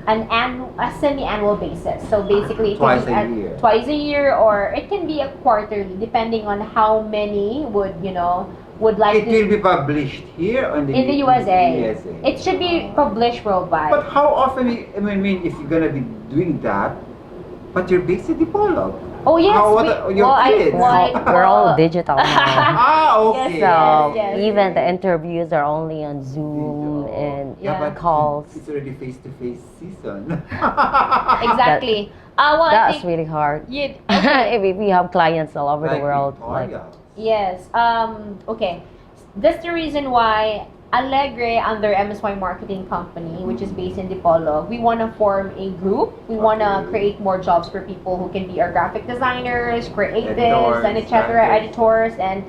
a semi-annual basis. So basically, it Twice can a be year. twice a year, or it can be a quarterly, depending on how many would like It to. will be published here on In the USA. USA. It should be published worldwide. But how often? I mean, if you're gonna be doing that, but you're based in Dipolog. Oh yes, your kids? We're all digital now. Ah, okay. So Yes. even the interviews are only on Zoom and Yeah. but calls. it's already face-to-face season. Exactly. Well, I That's think really hard. you. If we have clients all over Like the world, Victoria. Yes. Okay. That's the reason why Alegre, under MSY Marketing Company, which is based in Dipolog, we want to form a group. We want to Okay. create more jobs for people who can be our graphic designers, creatives, Editors, and etc. writers. Editors. And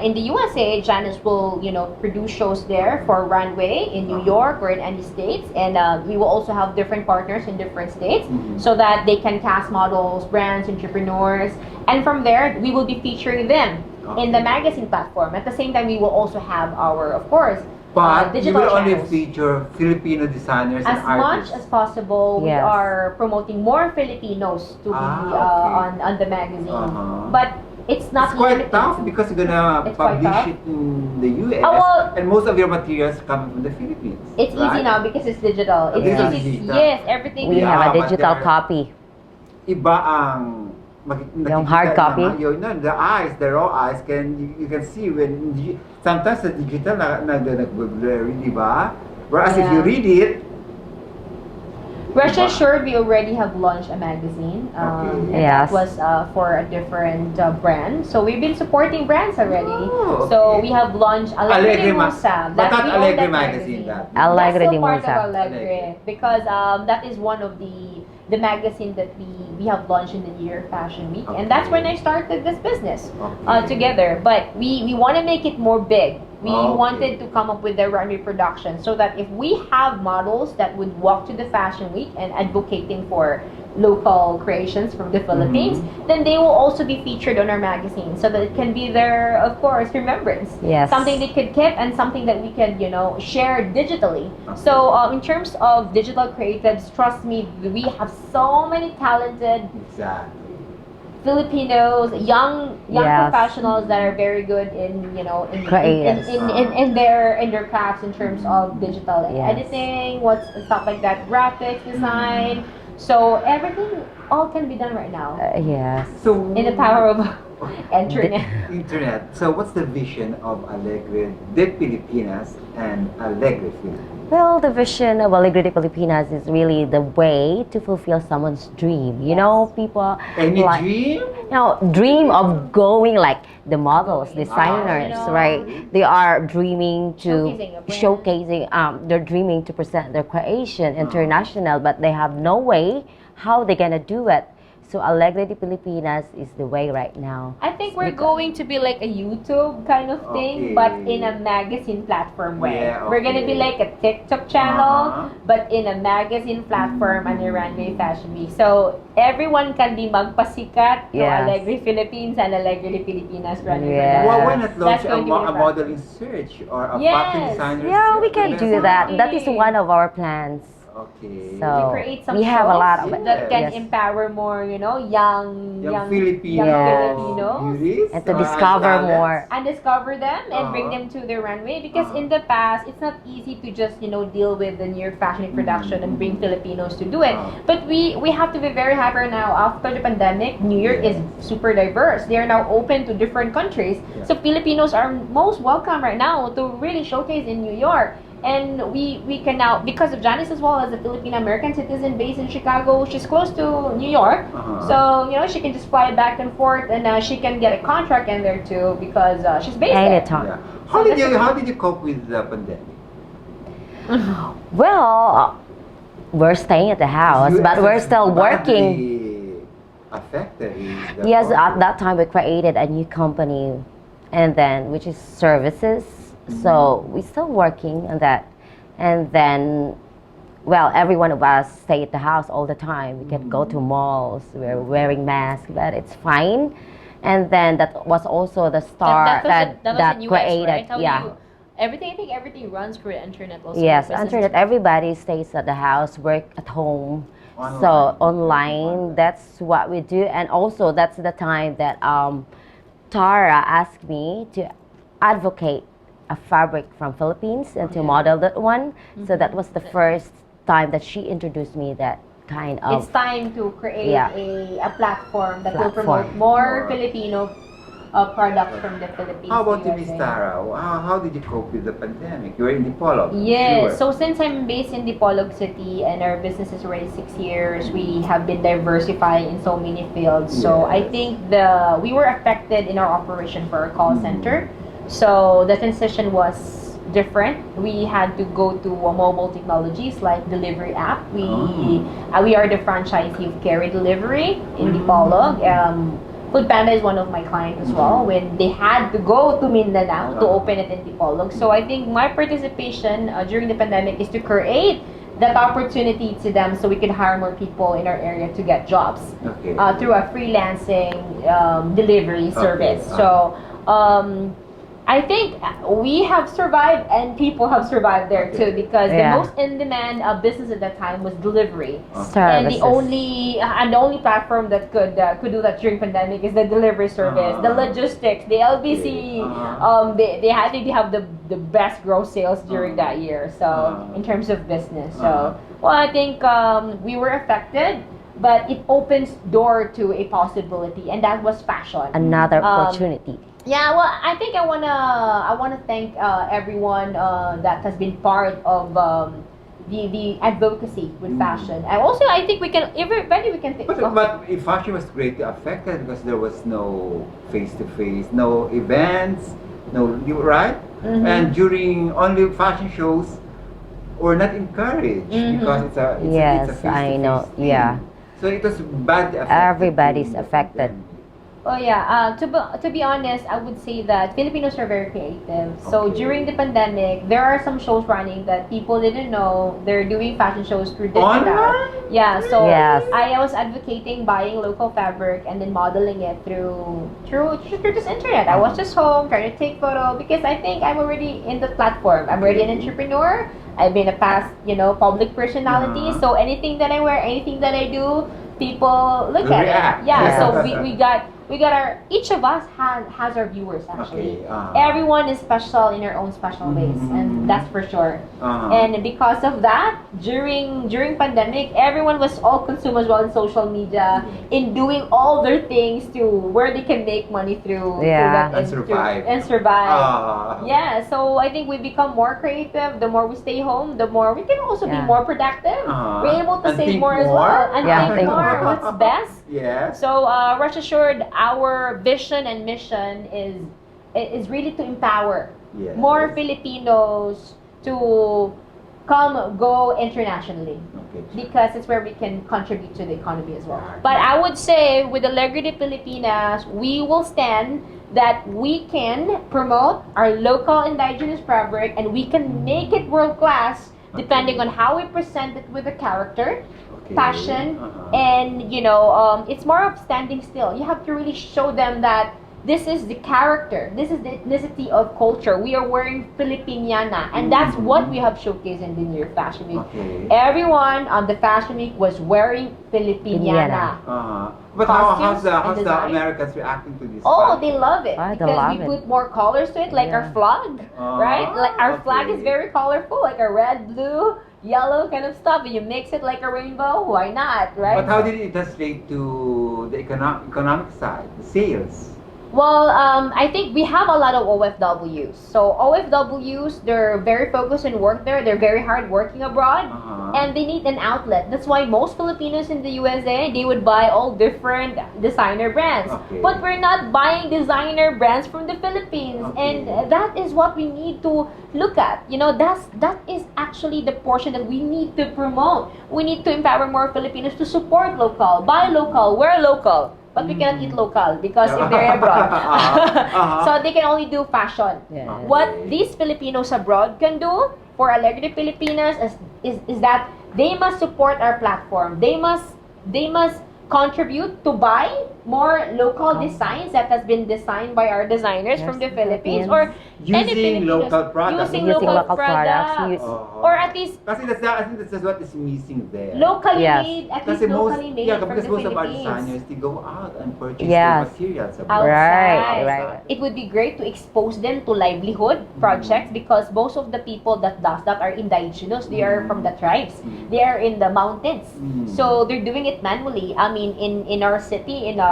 in the USA, Janice will produce shows there for Runway in New York or in any states, and we will also have different partners in different states, Mhm. so that they can cast models, brands, entrepreneurs, and from there we will be featuring them in the magazine platform. At the same time, we will also have our, of course, But you digital will only channels. feature Filipino designers As and much artists. as possible, we Yes. are promoting more Filipinos to be okay. on the magazine. Uh-huh. But it's not It's quite limited tough to- because you're gonna It's quite publish tough. it in the US, well- and most of your materials coming from the Philippines. It's right? easy now because it's digital. It's Yeah. easy. Digital. Yes, everything. we Yeah, have a but digital there- copy. Iba ang Yung hard copy? The eyes, the raw eyes, you can see when sometimes the digital nag-blurry, di ba? Whereas if you Yeah. read it, Rest assured, we already have launched a magazine. Okay. And Yes. that was for a different brand. So we've been supporting brands already. Oh, So okay. we have launched Alegre de Ma- Musa. but not We own Alegre that magazine, that. Alegre That's de still part Musa. of Alegre, Alegre. because that is one of the magazine that we have launched in the New York Fashion Week, and that's Okay. when I started this business Okay. together. But we want to make it more big. We Okay. wanted to come up with the runway production, so that if we have models that would walk to the fashion week and advocating for local creations from the Philippines, then they will also be featured on our magazine, so that it can be their, of course, remembrance. Yes. Something they could keep and something that we can, share digitally. Okay. So in terms of digital creatives, trust me, we have so many talented exactly. Filipinos, young Yes. professionals that are very good in Creatives. in their crafts in terms of digital Yes. editing, stuff like that, graphics design. So everything all can be done right now Yes. So in the power of internet. internet. So what's the vision of Alegre de Pilipinas and Alegre Philippines? Well, the vision of Alegre de Filipinas is really the way to fulfill someone's dream. You know, people Any like, dream? dream of going like the models, designers, you know. right? They are dreaming to Showcasing a brand. they're dreaming to present their creation international, but they have no way how they're gonna do it. So Alegre de Filipinas is the way right now. I think we're going to be like a YouTube kind of thing, Okay. but in a magazine platform way. Yeah, We're gonna be okay. like a TikTok channel, Uh-huh. but in a magazine platform under Runway Fashion Week. So everyone can be magpasikat to Yes. Alegre Philippines and Alegre de Filipinas Runway Yes. Production. Well, why not launch That's going to be a the modeling search or a Yes. fashion designer Yeah, search? we can do that. That is Exactly. one of our plans. Okay. So, To create some we have a shows lot of it. that can Yes. empower more, young Filipino Filipinos. beauties, And to discover talents. more. And discover them and bring Uh-huh. them to the runway, because Uh-huh. in the past it's not easy to just deal with the New York Fashion Week production and bring Filipinos to do it. Uh-huh. But we have to be very happy now. After the pandemic, New York Yes. is super diverse. They are now open to different countries, Yeah. so Filipinos are most welcome right now to really showcase in New York. And we can now, because of Janice as well as a Filipino American citizen based in Chicago, she's close to New York. Uh-huh. So, she can just fly back and forth, and she can get a contract in there too, because she's based there. Anytime. Yeah. How So did that's- how did you cope with the pandemic? Well, we're staying at the house, You but we're as still working. badly affected. Is the Yes, at problem. that time we created a new company, and then which is services. So we're still working on that, and then well, every one of us stay at the house all the time. We can go to malls, we're wearing masks, but it's fine. And then that was also the start that was in US, created, right? How yeah. do you, everything, I think everything runs through the internet also. Yes, business. internet. Everybody stays at the house, work at home. Online. So online, that's what we do. And also, that's the time that Tara asked me to advocate a fabric from Philippines and to model that one. So that was the first time that she introduced me that kind of. It's time to create a platform that will Platform. promote more Filipino products from the Philippines. How about to you, Miss USA. Tara? How did you cope with the pandemic? You were in Dipolog. Yes, Sure. so since I'm based in Dipolog City and our business is already 6 years, we have been diversifying in so many fields. So I Yes. think we were affected in our operation for our call center. So the transition was different. We had to go to mobile technologies like delivery app. We are the franchisee of Carry Delivery in Dipolog. Food Panda is one of my clients as well when they had to go to Mindanao to open it in Dipolog. So I think my participation during the pandemic is to create that opportunity to them so we could hire more people in our area to get jobs through a freelancing delivery service. So I think we have survived and people have survived there too because the most in-demand business at that time was delivery. And the only platform that could do that during pandemic is the delivery service, the logistics, the LBC. They had to have the best gross sales during that year. So in terms of business, so well, I think we were affected. But it opens door to a possibility, and that was fashion. Another opportunity. Yeah, well, I think I wanna thank everyone that has been part of the advocacy with fashion. And also, I think we can everybody we can think. But if fashion was greatly affected because there was no face-to-face, no events, right? And during only fashion shows were not encouraged because it's a face-to-face I know. thing. Yeah. So it was badly affected. Everybody's affected. Oh yeah, to be honest, I would say that Filipinos are very creative. So during the pandemic, there are some shows running that people didn't know they're doing fashion shows through digital. Online? Yeah, so Yes. I was advocating buying local fabric and then modeling it through this internet. I was just home trying to take photo because I think I'm already in the platform. I'm already an entrepreneur. I've been a past, public personality. So anything that I wear, anything that I do, people look at React. it. Yeah, Yeah. so we got our each of us has our viewers actually. Everyone is special in their own special ways, and that's for sure. And because of that, during pandemic, everyone was all consumed as well in social media in doing all their things to where they can make money through that And survive. Yeah, so I think we become more creative. The more we stay home, the more we can also be more productive. We're able to And save think more as well and think more. What's best? Yes. So rest assured, our vision and mission is really to empower more Filipinos to go internationally because it's where we can contribute to the economy as well. But I would say with Alegre de Pilipinas, we will stand that we can promote our local indigenous fabric and we can make it world class depending on how we present it with the character, passion, and it's more of standing still. You have to really show them that this is the character, this is the ethnicity of culture. We are wearing Filipiniana, and that's what we have showcased in the New Year Fashion Week. Everyone on the Fashion Week was wearing Filipiniana. But how's the design. Americans reacting to this? Oh, fashion? they love it They because love we it. put more colors to it, like our flag, right? Like our flag is very colorful, like a red, blue, yellow kind of stuff. And you mix it like a rainbow, why not, right? But how did it translate to the economic side, the sales? Well, I think we have a lot of OFWs. So OFWs, they're very focused on work there. They're very hard working abroad, and they need an outlet. That's why most Filipinos in the USA, they would buy all different designer brands. But we're not buying designer brands from the Philippines, and that is what we need to look at. That is actually the portion that we need to promote. We need to empower more Filipinos to support local, buy local, wear local. But we cannot eat local because if they're abroad, so they can only do fashion. What these Filipinos abroad can do for Alegre de Pilipinas is that they must support our platform. They must contribute to buy more local designs that has been designed by our designers from the Philippines, or any Using Filipinos local products. using Using local local products, or at least Kasi I think that's what is missing there. locally Yes. made, at Kasi least locally made from because the most of our Philippines. designers, they go out and purchase Yes. their materials Outside. Right. It would be great to expose them to livelihood projects, because most of the people that does that are indigenous. They are from the tribes. They are in the mountains. So they're doing it manually. I mean, in our city, in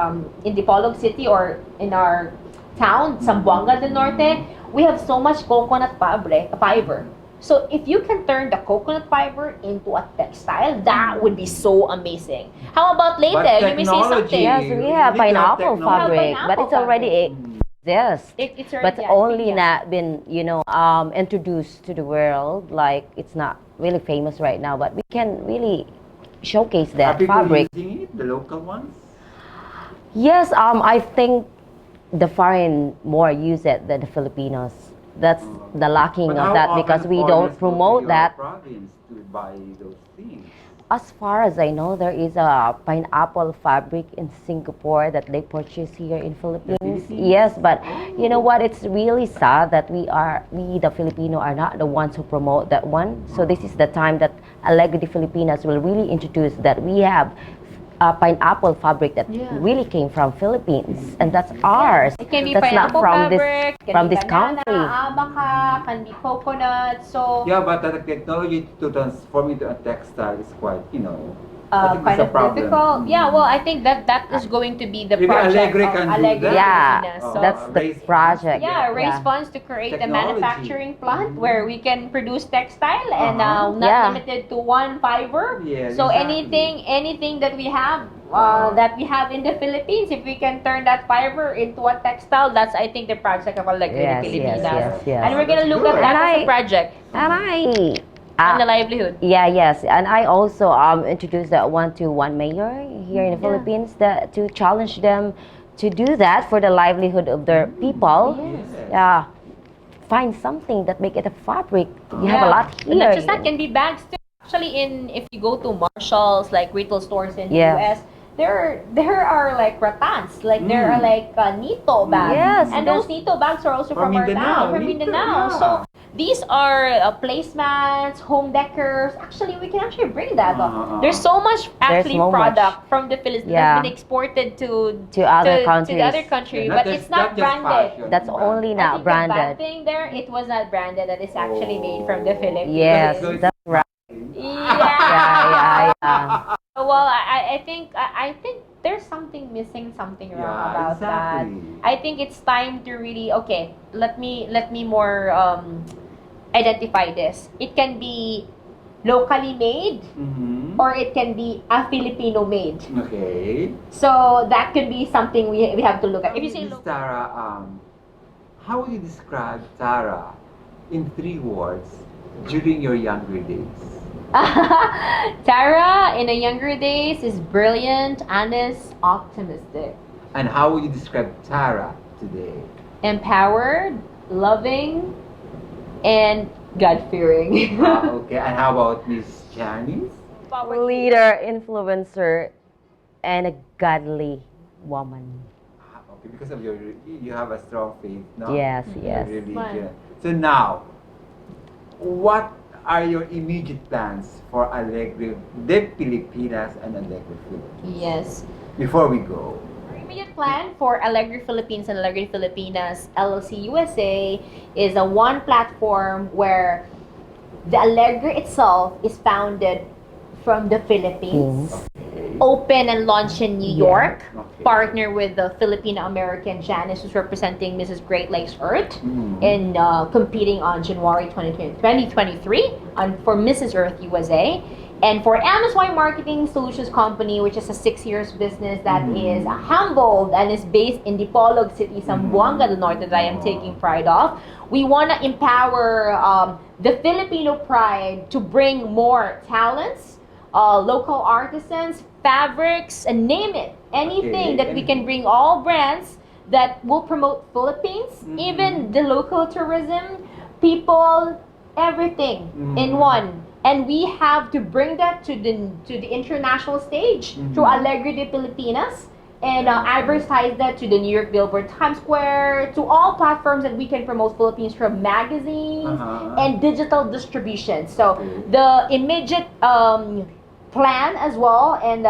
Dipolog City, or in our town, Zamboanga del Norte, we have so much coconut fiber. So if you can turn the coconut fiber into a textile, that would be so amazing. How about later? But You may say something. technology- Yes, we have We need to have pineapple technology. fabric, Pineapple but it's already exists. It's But already only yeah. not been, introduced to the world. Like, it's not really famous right now, but we can really showcase Are that people fabric. using it, the local ones? Yes, I think the foreign more use it than the Filipinos. That's the lacking But of how that, often because we foreigners don't go to promote your that. province to buy those things? As far as I know, there is a pineapple fabric in Singapore that they purchase here in Philippines. Philippines? Yes, but you know what? It's really sad that we the Filipino are not the ones who promote that one. So this is the time that Alegre Filipinas will really introduce that we have a pineapple fabric that really came from Philippines, and that's ours. It can be That's not pineapple from fabric, this from can be this banana, country. abaca, can be coconut. So Yeah, but the technology to transform into a textile is quite, I think kind that's a of problem. difficult. Yeah, well, I think that is going to be the Maybe project Alegre of can do Alegre that. Yeah, Filipinas. So that's the raise project. yeah, raise Yeah. funds to create a Technology. manufacturing plant where we can produce textile and not Yeah. limited to one fiber. Yeah, So exactly. anything that we have in the Philippines, if we can turn that fiber into a textile, that's I think the project of Alegre Yes, Filipinas. yes. And we're gonna That's look good. at that And as a project And and the livelihood. yes, and I also introduced that one to one mayor here in the Philippines that to challenge them to do that for the livelihood of their people. Yes. Yeah, find something that make it a fabric. You have a lot And here. not just that, can be bags too. Actually, if you go to Marshalls, like retail stores in the Yes. US, there are like rattans, like there are like Nito bags. Yes, And those Nito bags are also from our town, from Nito, Mindanao. yeah. So these are placemats, home decors. Actually, we can actually bring that. There's so much actually so much. product from the Philippines Yeah. that's been exported to other to countries. the other country, Yeah, but not it's just- not not just branded. fashion. That's only I not think the bad branded. thing there, it was not branded. That is actually made from the Philippines. Yes, So it's- that's right. Yeah. Yeah. Well, I think there's something missing, something wrong Yeah, about exactly. that. I think it's time to really let me more identify this. It can be locally made, Mhm. or it can be a Filipino made. Okay. So that could be something we have to look at. If you say local, Tara, how would you describe Tara in 3 words during your younger days? Tara in the younger days is brilliant, honest, optimistic, And how would you describe Tara today? empowered, loving, and God-fearing. Okay, and how about Miss Janice? Leader, influencer, and a godly woman. Okay, because of you have a strong faith, no? Yes, Your yes. religion. So now, what are your immediate plans for Alegre de Pilipinas and Alegre Philippines? Yes. Before we go. Our immediate plan for Alegre Philippines and Alegre Filipinas LLC USA is a one platform where the Alegre itself is founded from the Philippines, open and launched in New York, Okay. partner with the Filipino-American Janice, who's representing Mrs. Great Lakes Earth, Mhm. and competing on January 2023 for Mrs. Earth USA. And for MSY Marketing Solutions Company, which is a 6 years business that is humbled and is based in Dipolog City, Zamboanga del Norte, that I am taking pride of. We want to empower the Filipino pride to bring more talents, local artisans, fabrics, and name it. Anything that we can bring, all brands that will promote Philippines, even the local tourism, people, everything in one. and we have to bring that to the international stage through Alegre de Pilipinas, and advertise that to the New York Billboard, Times Square, to all platforms that we can promote Philippines from magazines and digital distribution. So the immediate plan as well, and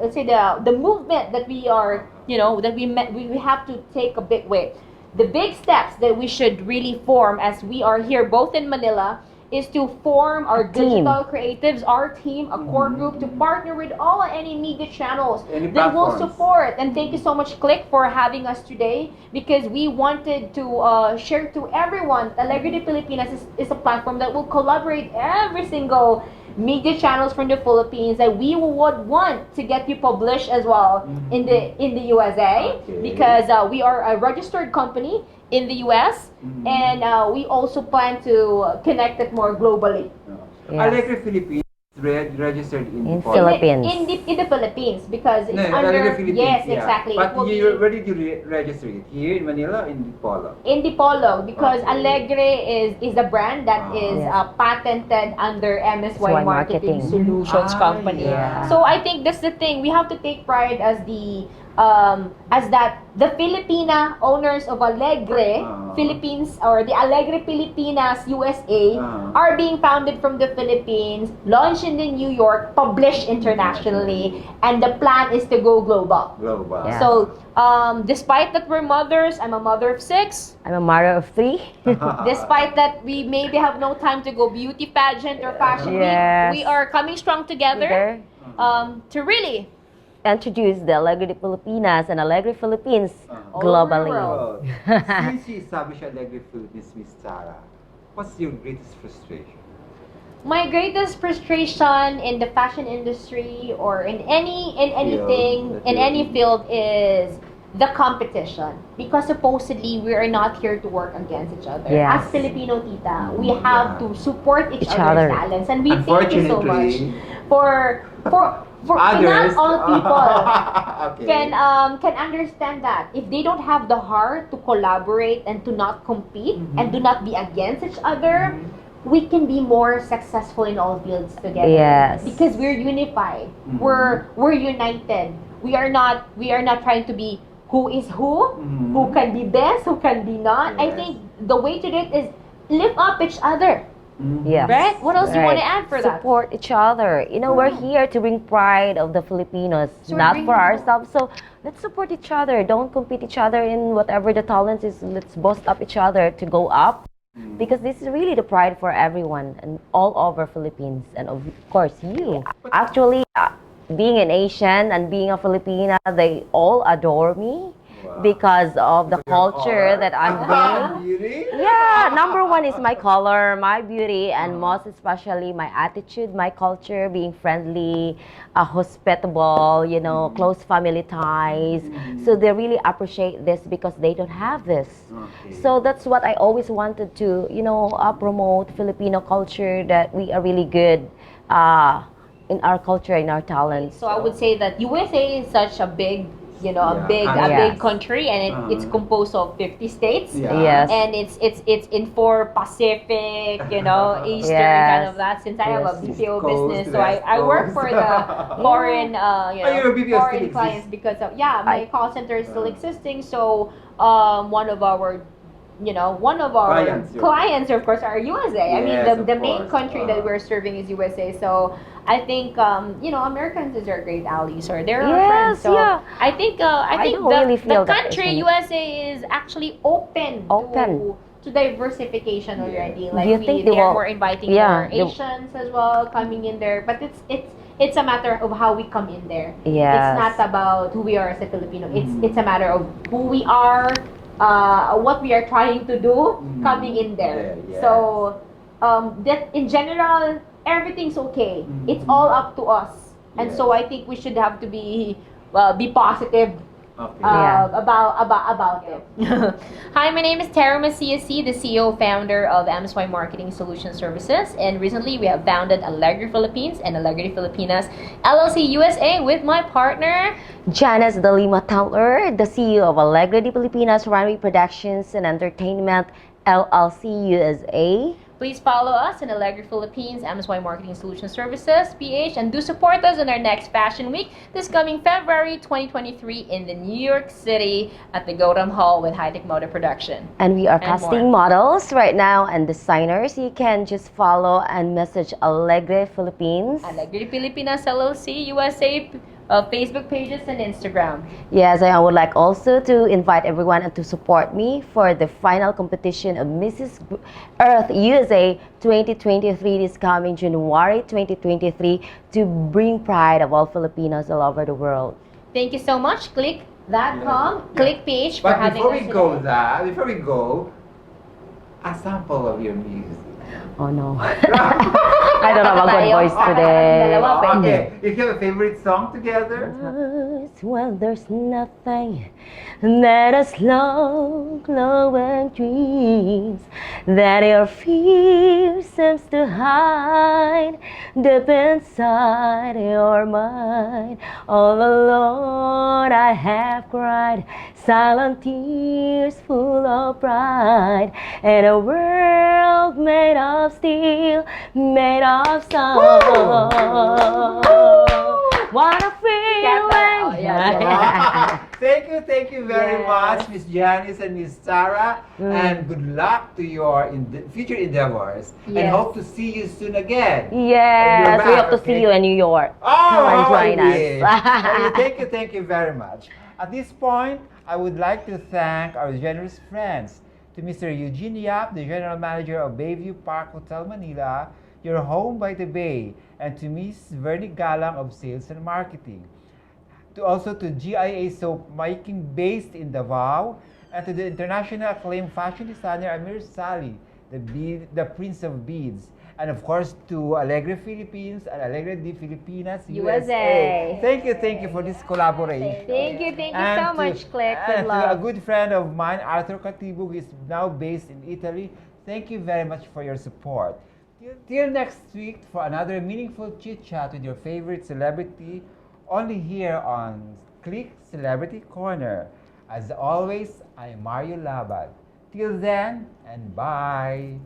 let's say the movement that we are, that we have to take a big way. The big steps that we should really form as we are here both in Manila is to form our digital creatives, our team, a core group to partner with all any media channels that will support. And thank you so much, Klik, for having us today, because we wanted to share to everyone. Alegre de Pilipinas is a platform that will collaborate every single media channels from the Philippines that we would want to get you published as well in the USA, because we are a registered company in the US, and we also plan to connect it more globally. Alegre Philippines registered in Philippines. In the Philippines, because it's Alegre Philippines, yes, exactly. But where did you register it? Here in Manila, in Dipolo? In Dipolo, because Alegre is a brand that is patented under MSY Marketing Solutions Company. So I think that's the thing. We have to take pride as the Filipina owners of Alegre Philippines, or the Alegre Pilipinas USA, are being founded from the Philippines, launched in New York, published internationally, and the plan is to go global. Yeah. So despite that we're mothers, I'm a mother of 6. I'm a mother of 3. Despite that we maybe have no time to go beauty pageant or fashion week, we are coming strong together to really introduce the Alegre de Pilipinas and Alegre Philippines globally. Since you established Alegre Philippines, Miss Sarah, what's your greatest frustration? My greatest frustration in the fashion industry or in any field is the competition, because supposedly we are not here to work against each other. Yes. As Filipino tita, we have to support each other's talents, and we thank you so much for others. Not all people can understand that if they don't have the heart to collaborate and to not compete and do not be against each other, we can be more successful in all fields together. Yes. Because we're unified. We're united. We are not trying to be who is who can be best, who can be not. I think the way to do it is lift up each other. Yes. Right? What else do you want to add for that? Support each other. We're here to bring pride of the Filipinos, not for ourselves. So let's support each other. Don't compete each other in whatever the talent is. Let's boost up each other to go up. Because this is really the pride for everyone and all over Philippines, and of course you. Actually, being an Asian and being a Filipina, they all adore me. Because of the culture that I'm bringing. Yeah, number one is my color, my beauty, and most especially my attitude, my culture, being friendly, hospitable, close family ties. So they really appreciate this because they don't have this. So that's what I always wanted to, promote Filipino culture, that we are really good in our culture, in our talents. So I would say that USA is such a big a big country, and it's composed of 50 states. Yes. And it's in 4 Pacific, Eastern kind of that. Since I have a BPO business, so I work for the foreign foreign clients because of my call center is still existing. So one of our clients, of course, are USA. I mean, the main country that we're serving is USA. So I think Americans are great allies, or they're our friends. So I think the country USA is actually open to diversification already. Like we're inviting more Asians as well coming in there. But it's a matter of how we come in there. Yes. It's not about who we are as a Filipino. It's a matter of who we are. What we are trying to do coming in there. So that in general, everything's okay. It's all up to us. And so I think we should have to be positive about it. Hi, my name is Macias, the CEO founder of MSY Marketing Solution Services, and recently we have founded Alegre Philippines and Alegre Filipinas LLC USA with my partner Janice Delima Tentler, the CEO of Alegre de Pilipinas Runway Productions and Entertainment LLC USA. Please follow us in Alegre Philippines, MSY Marketing Solution Services, PH, and do support us in our next Fashion Week this coming February 2023 in the New York City at the Godam Hall with High Tech Motor Production. And we are And casting more. models right now and designers. You can just follow and message Alegre Philippines. Alegre Pilipinas LLC, USA, Facebook pages and Instagram. Yes, I would like also to invite everyone to support me for the final competition of Mrs. Earth USA 2023 this coming January 2023 to bring pride of all Filipinos all over the world. Thank you so much, klik.com, KLIKPH for But having before us we today. go, a sample of your music. Oh no. I don't have a good voice today. Dalawa, pwede. Okay, if you have a favorite song together. Well, there's nothing that a slow glowing dreams that your fear seems to hide deep inside your mind. All alone I have cried silent tears full of pride in a world made of steel, made of stone. What a feeling! Thank you very much, Miss Janice and Miss Sarah, and good luck to your future endeavors. And Yes. hope to see you soon again. Yes, we hope to see you in New York. Come and join us. Thank you very much. At this point, I would like to thank our generous friends, to Mr. Eugene Yap, the General Manager of Bayview Park Hotel Manila, your home by the bay, and to Ms. Vernie Galang of Sales and Marketing. Also to GIA Soap Making based in Davao, and to the international acclaimed fashion designer Amir Sali, the Prince of Beads. And of course to Alegre Philippines and Alegre de Filipinas, USA. Thank you for this collaboration. Thank you And so much, Klik. And Good to a luck. good friend of mine, Arthur Katibu, who is now based in Italy. Thank you very much for your support. Till next week for another meaningful chit-chat with your favorite celebrity, only here on Klik Celebrity Corner. As always, I am Mario Labad. Till then, and bye!